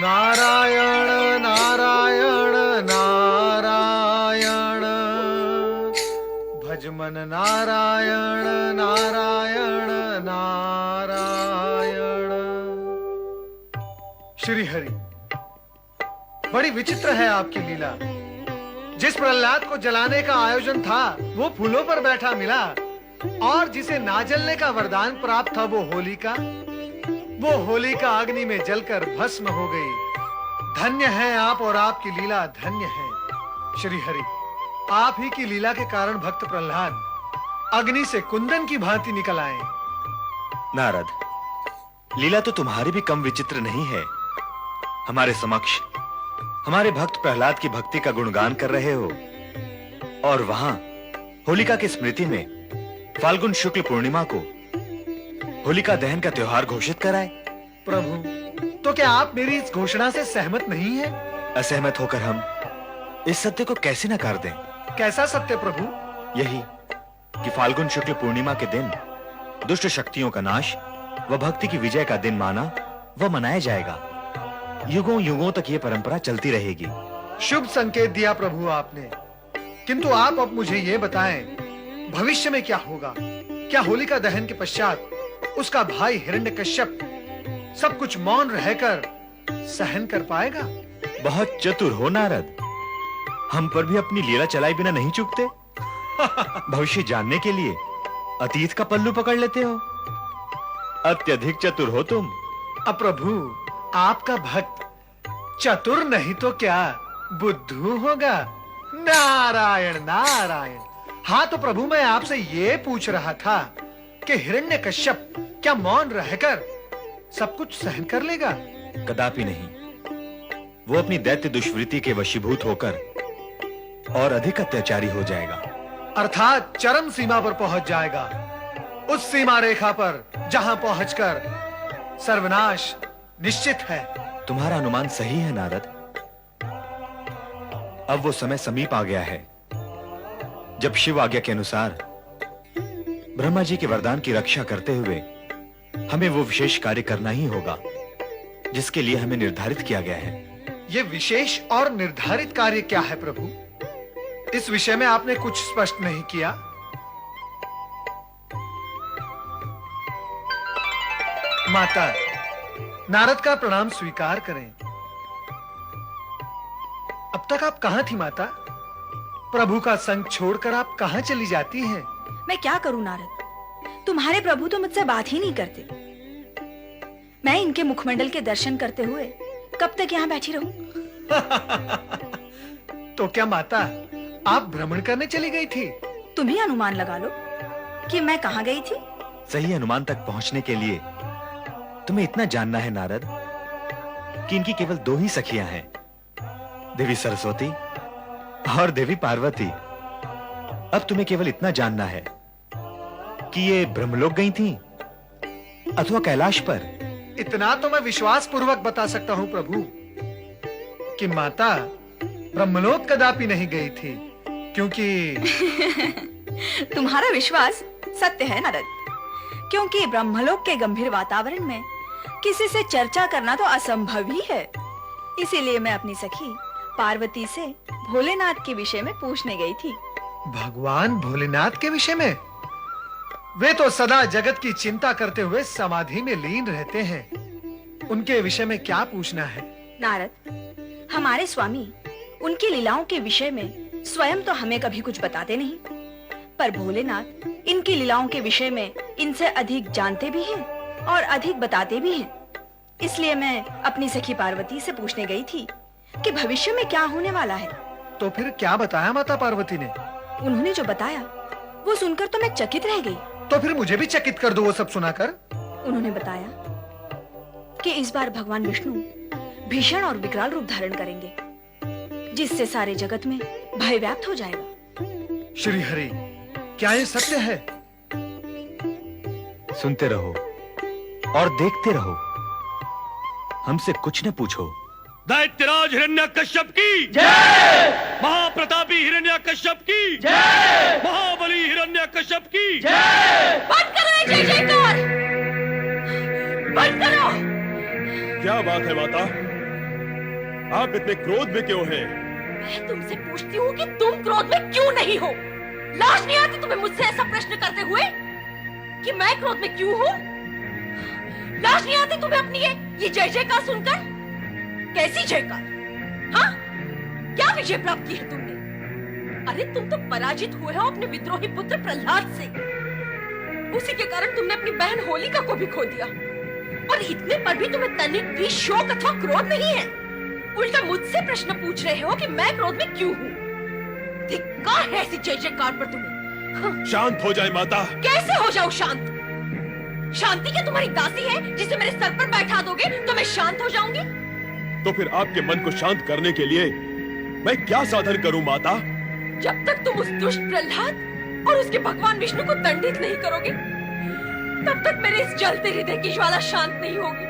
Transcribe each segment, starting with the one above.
नारायण नारायण नारायण भज मन नारायण नारायण नारायण। श्री हरि, बड़ी विचित्र है आपकी लीला। जिस प्रहलाद को जलाने का आयोजन था वो फूलों पर बैठा मिला, और जिसे ना जलने का वरदान प्राप्त था वो होलिका अग्नि में जलकर भस्म हो गई। धन्य है आप और आपकी लीला धन्य है। श्री हरि, आप ही की लीला के कारण भक्त प्रहलाद अग्नि से कुंदन की भांति निकल आए। नारद, लीला तो तुम्हारी भी कम विचित्र नहीं है। हमारे समक्ष हमारे भक्त प्रहलाद की भक्ति का गुणगान कर रहे हो, और वहां होलिका की स्मृति में फाल्गुन शुक्ल पूर्णिमा को होलिका दहन का त्योहार घोषित कराए। प्रभु, तो क्या आप मेरी इस घोषणा से सहमत नहीं हैं? असहमत होकर हम इस सत्य को कैसे नकार दें? कैसा सत्य प्रभु? यही कि फाल्गुन शुक्ल पूर्णिमा के दिन दुष्ट शक्तियों का नाश व भक्ति की विजय का दिन माना व मनाया जाएगा। युगों युगों तक ये परंपरा चलती रहेगी। शुभ संकेत दिया प्रभु आपने, किंतु आप अब मुझे ये बताएं, भविष्य में क्या होगा? क्या होलिका दहन के पश्चात उसका भाई हिरण्यकश्यप सब कुछ मौन रहकर सहन कर पाएगा? बहुत चतुर हो नारद, हम पर भी अपनी लीला चलाए बिना नहीं चूकते। भविष्य जानने के लिए अतीत का पल्लू पकड़ लेते हो। अत्यधिक चतुर हो तुम। अब प्रभु, आपका भक्त चतुर नहीं तो क्या बुद्धू होगा? नारायण नारायण। हाँ तो प्रभु, मैं आपसे ये पूछ रहा था कि हिरण्यकश्यप क्या मौन रहकर सब कुछ सहन कर लेगा? कदापि नहीं। वो अपनी दैत्य दुष्वृत्ति के वशीभूत होकर और अधिक अत्याचारी हो जाएगा, अर्थात चरम सीमा पर पहुंच जाएगा। उस सीमा रेखा पर जहां पहुंचकर सर्वनाश निश्चित है। तुम्हारा अनुमान सही है नारद। अब वो समय समीप आ गया है जब शिव आज्ञा के अनुसार ब्रह्मा जी के वरदान की रक्षा करते हुए हमें वो विशेष कार्य करना ही होगा जिसके लिए हमें निर्धारित किया गया है। ये विशेष और निर्धारित कार्य क्या है प्रभु? इस विषय में आपने कुछ स्पष्ट नहीं किया। माता, नारद का प्रणाम स्वीकार करें। अब तक आप कहां थी माता? प्रभु का संग छोड़कर आप कहां चली जाती हैं? मैं क्या करूं नारद, तुम्हारे प्रभु तो मुझसे बात ही नहीं करते। मैं इनके मुखमंडल के दर्शन करते हुए कब तक यहाँ बैठी रहूं? तो क्या माता, आप भ्रमण करने चली गई थी? तुम ही अनुमान लगा लो कि मैं कहाँ गई थी। सही अनुमान तक पहुंचने के लिए तुम्हें इतना जानना है नारद कि इनकी केवल दो ही सखियां हैं, देवी सरस्वती और देवी पार्वती। अब तुम्हें केवल इतना जानना है कि ये ब्रह्मलोक गई थीं अथवा कैलाश पर। इतना तो मैं विश्वास पूर्वक बता सकता हूं प्रभु कि माता ब्रह्मलोक कदापि नहीं गई थी, क्योंकि तुम्हारा विश्वास सत्य है नारद, क्योंकि ब्रह्मलोक के गंभीर वातावरण में किसी से चर्चा करना तो असंभव ही है। इसीलिए मैं अपनी सखी पार्वती से भोलेनाथ के विषय में पूछने गई थी। भगवान भोलेनाथ के विषय में? वे तो सदा जगत की चिंता करते हुए समाधि में लीन रहते हैं। उनके विषय में क्या पूछना है? नारद, हमारे स्वामी उनकी लीलाओं के विषय में स्वयं तो हमें कभी कुछ बताते नहीं, पर भोलेनाथ इनकी लीलाओं के विषय में इनसे अधिक जानते भी हैं और अधिक बताते भी हैं। इसलिए मैं अपनी सखी पार्वती से पूछने गई थी कि भविष्य में क्या होने वाला है। तो फिर क्या बताया माता पार्वती ने? उन्होंने जो बताया वो सुनकर तो मैं चकित रह गई। तो फिर मुझे भी चकित कर दो वो सब सुनाकर। उन्होंने बताया कि इस बार भगवान विष्णु भीषण और विकराल रूप धारण करेंगे, जिससे सारे जगत में भय व्याप्त हो जाएगा। श्री हरि, क्या ये सत्य है? सुनते रहो और देखते रहो, हमसे कुछ न पूछो। दैत्यराज हिरण्यकश्यप की जय, महाप्रतापी हिरण्यकश्यप की जय, महाबली हिरण्यकश्यप की जय। बंद करो ये जय जयकार, बंद करो। क्या बात है माता? आप इतने क्रोध में क्यों हैं? मैं तुमसे पूछती हूँ कि तुम क्रोध में क्यों नहीं हो? लाज नहीं आती तुम्हें मुझसे ऐसा प्रश्न करते हुए कि मैं क्रोध में क्यों हूँ? लाज नहीं आती तुम्हें अपनी ये जय जयकार सुनकर? कैसी जयकार? हाँ, क्या विजय प्राप्त की है तुमने? अरे तुम तो पराजित हुए हो अपने विद्रोही पुत्र प्रहलाद से। उसी के कारण तुमने अपनी बहन होलिका को भी खो दिया, और इतने पर भी तुम्हें तनिक भी शोक अथवा क्रोध नहीं है। उल्टा मुझसे प्रश्न पूछ रहे हो कि मैं क्रोध में क्यों हूँ। धिक्कार है ऐसी जय जयकार पर तुम्हें। हाँ। शांत हो जाए माता। कैसे हो जाऊं शांत? शांति क्या तुम्हारी दासी है जिसे मेरे सर पर बैठा दोगे तो मैं शांत हो जाऊंगी? तो फिर आपके मन को शांत करने के लिए मैं क्या साधन करूं माता? जब तक तुम उस दुष्ट प्रहलाद और उसके भगवान विष्णु को दंडित नहीं करोगे, तब तक मेरे इस जलते हृदय की ज्वाला शांत नहीं होगी,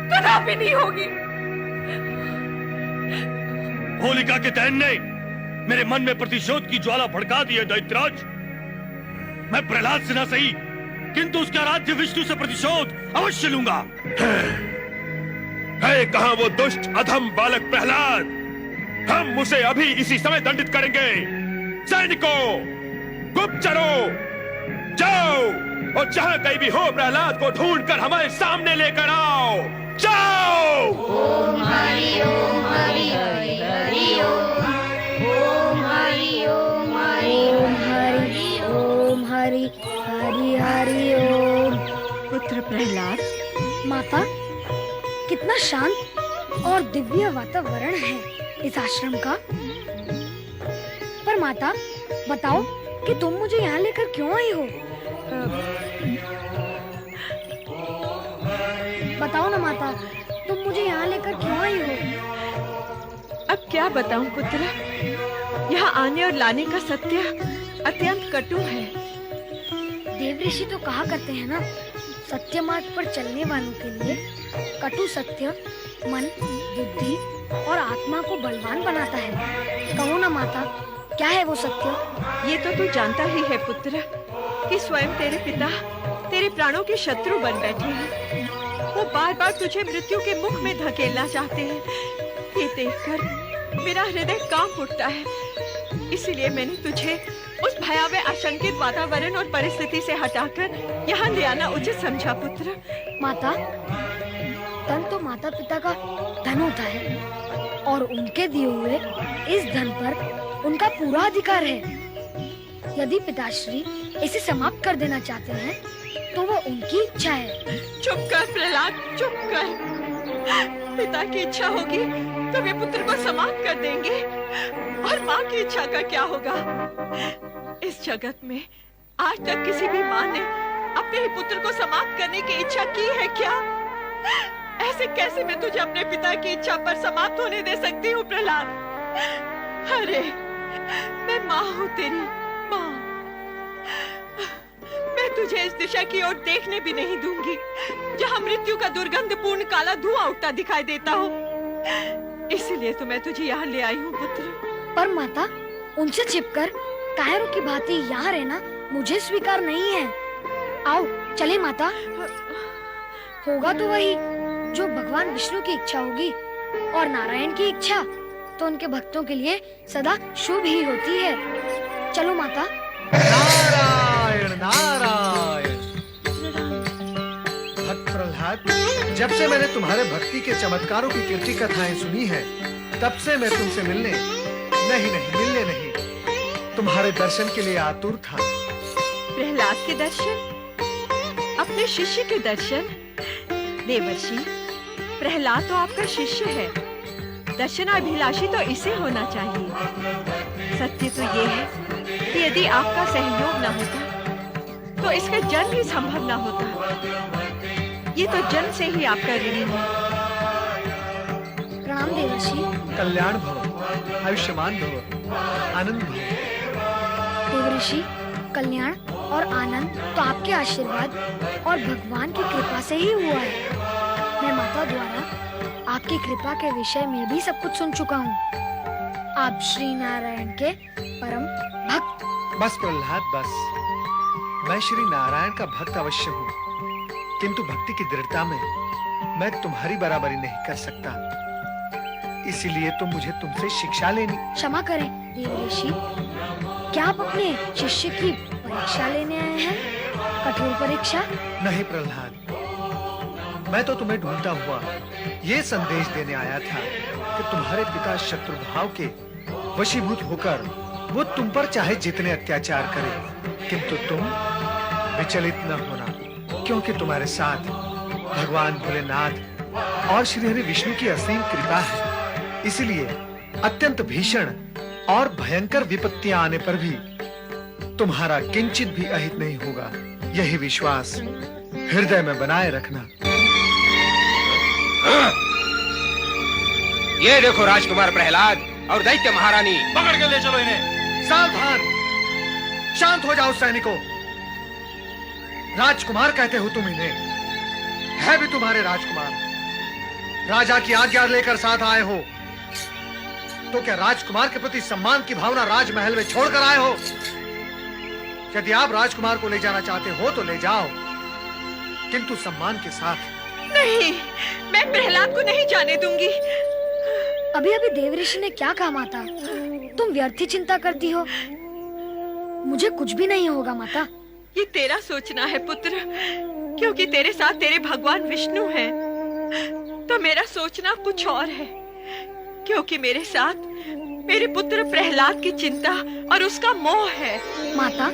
कदापि नहीं होगी। होलिका के दहन ने मेरे मन में प्रतिशोध की ज्वाला भड़का दी है दैत्यराज। मैं प्रहलाद से ना सही, किंतु उसका राज्य विष्णु से प्रतिशोध अवश्य लूंगा। है कहां वो दुष्ट अधम बालक प्रहलाद? हम उसे अभी इसी समय दंडित करेंगे। सैनिकों, गुप्तचरों, जाओ और जहां कहीं भी हो प्रहलाद को ढूंढकर हमारे सामने लेकर आओ। जाओ। ओम हरि ओम हरि हरि हरि ओम ओम हरि ओम हरि ओम हरि ओम हरि हरि हरि ओम। पुत्र प्रहलाद, माता, कितना शांत और दिव्य वातावरण है इस आश्रम का। पर माता, बताओ कि तुम मुझे यहाँ लेकर क्यों आई हो? बताओ ना माता, तुम मुझे यहाँ लेकर क्यों आई हो? अब क्या बताऊं पुत्र, यहाँ आने और लाने का सत्य अत्यंत कटु है। देव ऋषि तो कहा करते हैं ना, सत्य मार्ग पर चलने वालों के लिए कटु सत्य मन, बुद्धि और आत्मा को बलवान बनाता है। कहो ना माता, क्या है वो सत्य? ये तो तू जानता ही है पुत्र कि स्वयं तेरे पिता तेरे प्राणों के शत्रु बन बैठे हैं। वो बार बार तुझे मृत्यु के मुख में धकेलना चाहते हैं। ये देखकर मेरा हृदय कांप उठता है। इसलिए मैंने तुझे उस भयावह आशंकित वातावरण और परिस्थिति से हटाकर यहाँ ले आना उचित समझा पुत्र। माता, धन तो माता पिता का धन होता है और उनके दिए हुए इस धन पर उनका पूरा अधिकार है। यदि पिताश्री इसे समाप्त कर देना चाहते हैं तो वो उनकी इच्छा है। चुप कर प्रहलाद, चुप कर। पिता की इच्छा होगी तो वे पुत्र को समाप्त कर देंगे, और माँ की इच्छा का क्या होगा? इस जगत में आज तक किसी भी माँ ने अपने ही पुत्र को समाप्त करने की इच्छा की है क्या? ऐसे कैसे मैं तुझे अपने पिता की इच्छा पर समाप्त होने दे सकती हूँ प्रहलाद? अरे मैं माँ हूँ, तेरी माँ। मैं तुझे इस दिशा की ओर देखने भी नहीं दूंगी जहाँ मृत्यु का दुर्गंधपूर्ण काला धुआं उठता दिखाई देता हो। इसलिए तो मैं तुझे यहाँ ले आई हूँ पुत्र। पर माता, उनसे छिपकर कायरों की भांति यहाँ रहना मुझे स्वीकार नहीं है। आओ चले माता। होगा तो वही जो भगवान विष्णु की इच्छा होगी, और नारायण की इच्छा तो उनके भक्तों के लिए सदा शुभ ही होती है। चलो माता। नारायण नारायण। भक्त प्रहलाद, जब से मैंने तुम्हारे भक्ति के चमत्कारों की कीर्ति कथाएं सुनी है, तब से मैं तुमसे मिलने नहीं तुम्हारे दर्शन के लिए आतुर था। प्रहलाद के दर्शन? अपने शिष्य के दर्शन? देवर्षि, प्रहलाद तो आपका शिष्य है। दर्शनाभिलाषी तो इसे होना चाहिए। सत्य तो ये है कि यदि आपका सहयोग न होता तो इसका जन्म ही संभव न होता। ये तो जन्म से ही आपका ऋणी है। प्रणाम देवर्षि। कल्याण भव, आयुष्मान भव, आनंद भव। देवर्षि, कल्याण और आनंद तो आपके आशीर्वाद और भगवान की कृपा से ही हुआ है। मैं माता द्वारा आपकी कृपा के विषय में भी सब कुछ सुन चुका हूँ। आप श्री नारायण के परम भक्त। बस प्रहलाद बस। मैं श्री नारायण का भक्त अवश्य हूँ, किंतु भक्ति की दृढ़ता में मैं तुम्हारी बराबरी नहीं कर सकता। इसीलिए तो मुझे तुमसे शिक्षा लेनी। क्षमा करें देव ऋषि, क्या आप अपने शिष्य की परीक्षा लेने आए हैं? कठोर परीक्षा? नहीं प्रहलाद, मैं तो तुम्हें ढूंढता हुआ ये संदेश देने आया था कि तुम्हारे पिता शत्रु भाव के वशीभूत होकर वो तुम पर चाहे जितने अत्याचार करे, किंतु तुम विचलित न होना, क्योंकि तुम्हारे साथ भगवान भोलेनाथ और श्री हरि विष्णु की असीम कृपा है। इसलिए अत्यंत भीषण और भयंकर विपत्तियां आने पर भी तुम्हारा किंचित भी अहित नहीं होगा। यही विश्वास हृदय में बनाए रखना। ये देखो राजकुमार प्रहलाद और दैत्य महारानी। पकड़ के ले चलो इन्हें। सावधान, शांत हो जाओ सैनिकों। राजकुमार कहते हो तुम इन्हें, है भी तुम्हारे राजकुमार। राजा की आज्ञा लेकर साथ आए हो, तो क्या राजकुमार के प्रति सम्मान की भावना राजमहल में छोड़कर आए हो? यदि आप राजकुमार को ले जाना चाहते हो तो ले जाओ, किंतु सम्मान के साथ। नहीं, मैं प्रहलाद को नहीं जाने दूंगी। अभी अभी देव ऋषि ने क्या कहा माता? तुम व्यर्थ ही चिंता करती हो। मुझे कुछ भी नहीं होगा माता। ये तेरा सोचना है पुत्र, क्योंकि तेरे साथ तेरे भगवान विष्णु हैं। तो मेरा सोचना कुछ और है, क्योंकि मेरे साथ मेरे पुत्र प्रहलाद की चिंता और उसका मोह है। माता,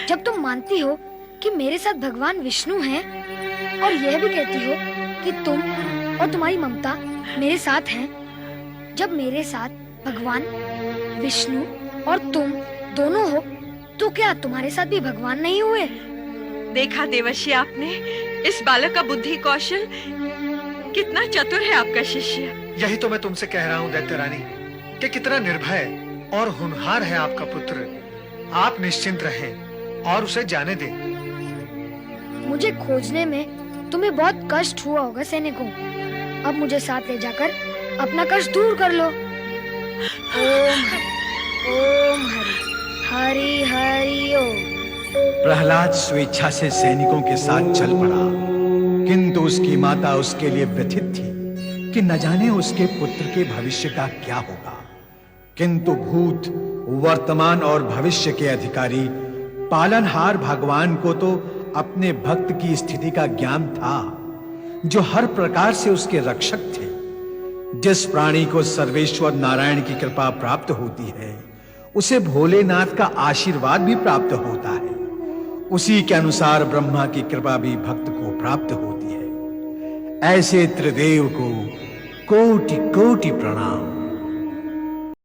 जब तुम मानती हो कि मेरे साथ भगवान विष्णु हैं और यह भी कहती हो कि तुम और तुम्हारी ममता मेरे साथ हैं, जब मेरे साथ भगवान विष्णु और तुम दोनों हो, तो क्या तुम्हारे साथ भी भगवान नहीं हुए? देखा देवर्षि आपने, इस बालक का बुद्धि कौशल कितना चतुर है आपका शिष्य। यही तो मैं तुमसे कह रहा हूँ दैत्य रानी, कि कितना निर्भय और होनहार है आपका पुत्र। आप निश्चिंत रहें और उसे जाने दें। मुझे खोजने में तुम्हें बहुत कष्ट हुआ होगा सैनिकों। अब मुझे साथ ले जाकर अपना कष्ट दूर कर लो। ओम हरि हरि हरि ओम। प्रहलाद स्वेच्छा से सैनिकों के साथ चल पड़ा, किंतु उसकी माता उसके लिए व्यथित थी कि न जाने उसके पुत्र के भविष्य का क्या होगा। किंतु भूत, वर्तमान और भविष्य के अधिकारी पालनहार भगवान को तो अपने भक्त की स्थिति का ज्ञान था, जो हर प्रकार से उसके रक्षक थे। जिस प्राणी को सर्वेश्वर नारायण की कृपा प्राप्त होती है, उसे भोलेनाथ का आशीर्वाद भी प्राप्त होता है। उसी के अनुसार ब्रह्मा की कृपा भी भक्त को प्राप्त होती है। ऐसे त्रिदेव को कोटि कोटि प्रणाम।